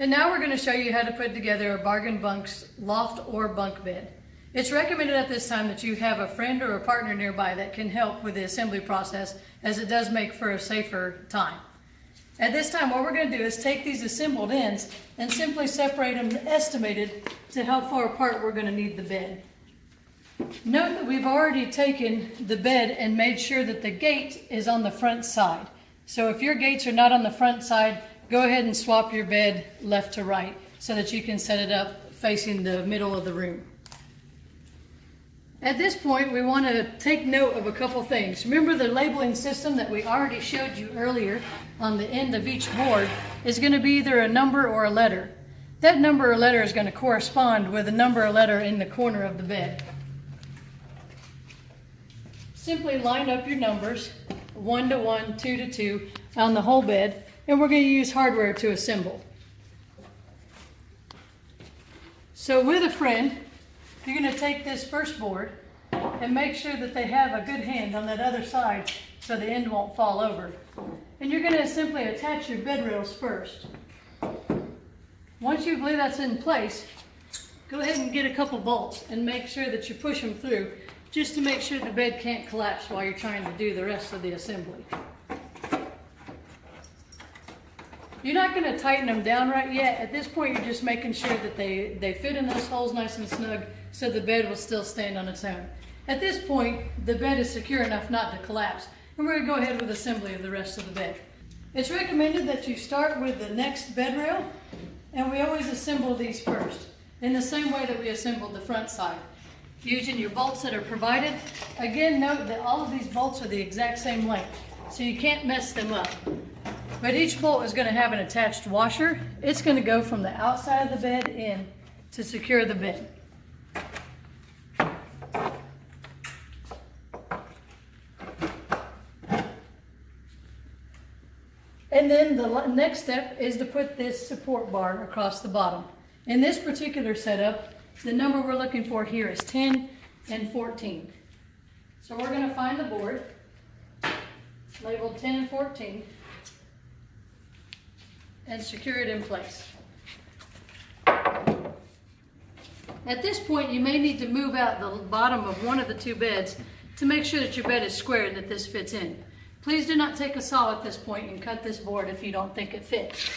And now we're going to show you how to put together a Bargain Bunks loft or bunk bed. It's recommended at this time that you have a friend or a partner nearby that can help with the assembly process, as it does make for a safer time. At this time, what we're going to do is take these assembled ends and simply separate them estimated to how far apart we're going to need the bed. Note that we've already taken the bed and made sure that the gate is on the front side. So if your gates are not on the front side, go ahead and swap your bed left to right so that you can set it up facing the middle of the room. At this point, we want to take note of a couple things. Remember, the labeling system that we already showed you earlier on the end of each board is going to be either a number or a letter. That number or letter is going to correspond with a number or letter in the corner of the bed. Simply line up your numbers, 1 to 1, 2 to 2, on the whole bed, and we're going to use hardware to assemble. So with a friend, you're going to take this first board and make sure that they have a good hand on that other side so the end won't fall over. And you're going to simply attach your bed rails first. Once you believe that's in place, go ahead and get a couple bolts and make sure that you push them through, just to make sure the bed can't collapse while you're trying to do the rest of the assembly. You're not going to tighten them down right yet. At this point, you're just making sure that they fit in those holes nice and snug so the bed will still stand on its own. At this point, the bed is secure enough not to collapse, and we're going to go ahead with assembly of the rest of the bed. It's recommended that you start with the next bed rail, and we always assemble these first, in the same way that we assembled the front side, using your bolts that are provided. Again, note that all of these bolts are the exact same length, so you can't mess them up. But each bolt is going to have an attached washer. It's going to go from the outside of the bed in to secure the bed. And then the next step is to put this support bar across the bottom. In this particular setup, the number we're looking for here is 10 and 14. So we're going to find the board labeled 10 and 14 and secure it in place. At this point, you may need to move out the bottom of one of the two beds to make sure that your bed is square and that this fits in. Please do not take a saw at this point and cut this board if you don't think it fits.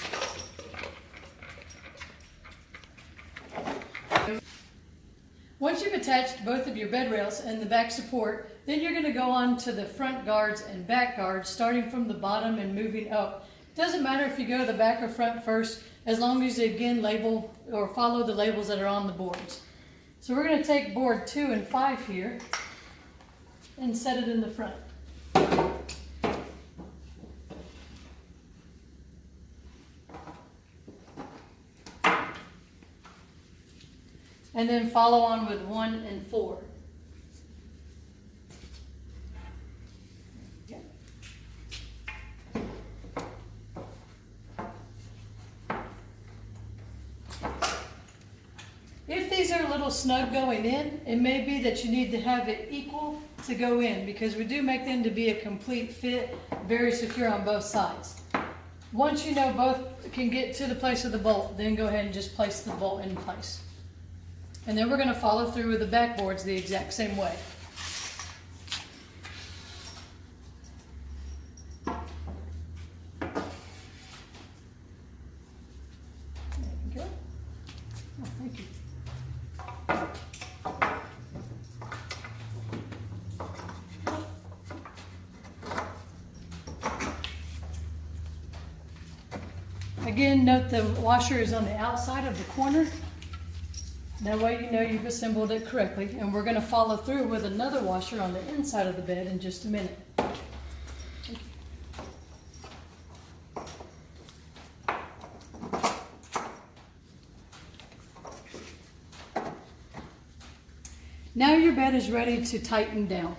Once you've attached both of your bed rails and the back support, then you're going to go on to the front guards and back guards, starting from the bottom and moving up. Doesn't matter if you go to the back or front first, as long as you again label or follow the labels that are on the boards. So we're going to take board 2 and 5 here and set it in the front. And then follow on with 1 and 4. If these are a little snug going in, it may be that you need to have it equal to go in, because we do make them to be a complete fit, very secure on both sides. Once you know both can get to the place of the bolt, then go ahead and just place the bolt in place. And then we're going to follow through with the backboards the exact same way. There we go. Oh, thank you. Again, note the washer is on the outside of the corner. That way you know you've assembled it correctly, and we're going to follow through with another washer on the inside of the bed in just a minute. Now your bed is ready to tighten down.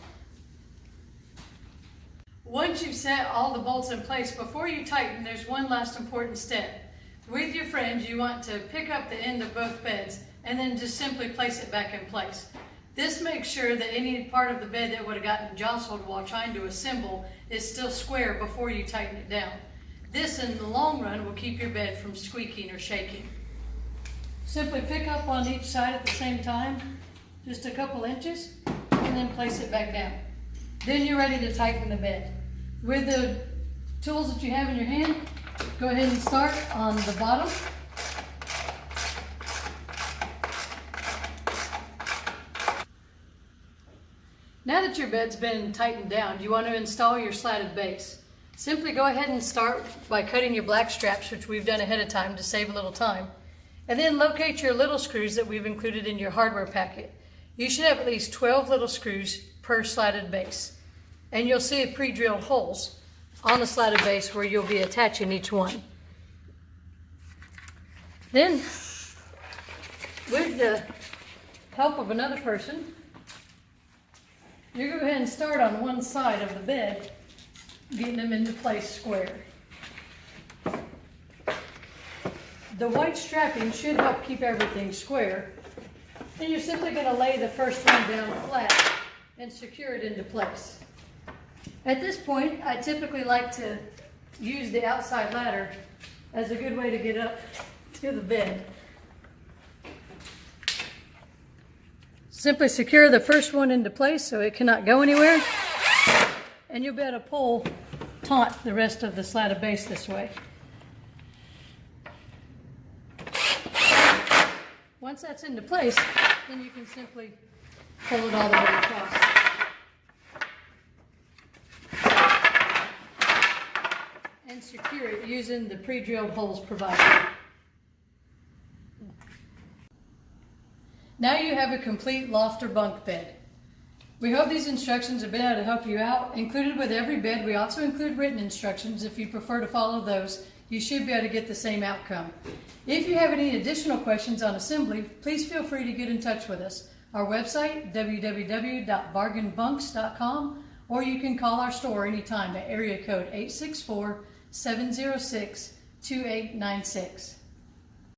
Once you've set all the bolts in place, before you tighten, there's one last important step. With your friends, you want to pick up the end of both beds and then just simply place it back in place. This makes sure that any part of the bed that would have gotten jostled while trying to assemble is still square before you tighten it down. This, in the long run, will keep your bed from squeaking or shaking. Simply pick up on each side at the same time, just a couple inches, and then place it back down. Then you're ready to tighten the bed. With the tools that you have in your hand, go ahead and start on the bottom. Now that your bed's been tightened down, you want to install your slatted base. Simply go ahead and start by cutting your black straps, which we've done ahead of time to save a little time. And then locate your little screws that we've included in your hardware packet. You should have at least 12 little screws per slatted base. And you'll see pre-drilled holes on the slatted base where you'll be attaching each one. Then, with the help of another person, you go ahead and start on one side of the bed, getting them into place square. The white strapping should help keep everything square. And you're simply going to lay the first one down flat and secure it into place. At this point, I typically like to use the outside ladder as a good way to get up to the bed. Simply secure the first one into place so it cannot go anywhere, and you'll be able to pull taut the rest of the slatted base this way. Once that's into place, then you can simply pull it all the way across. And secure it using the pre-drilled holes provided. Now you have a complete loft or bunk bed. We hope these instructions have been able to help you out. Included with every bed, we also include written instructions. If you prefer to follow those, you should be able to get the same outcome. If you have any additional questions on assembly, please feel free to get in touch with us. Our website, www.bargainbunks.com, or you can call our store anytime at area code 864-706-2896.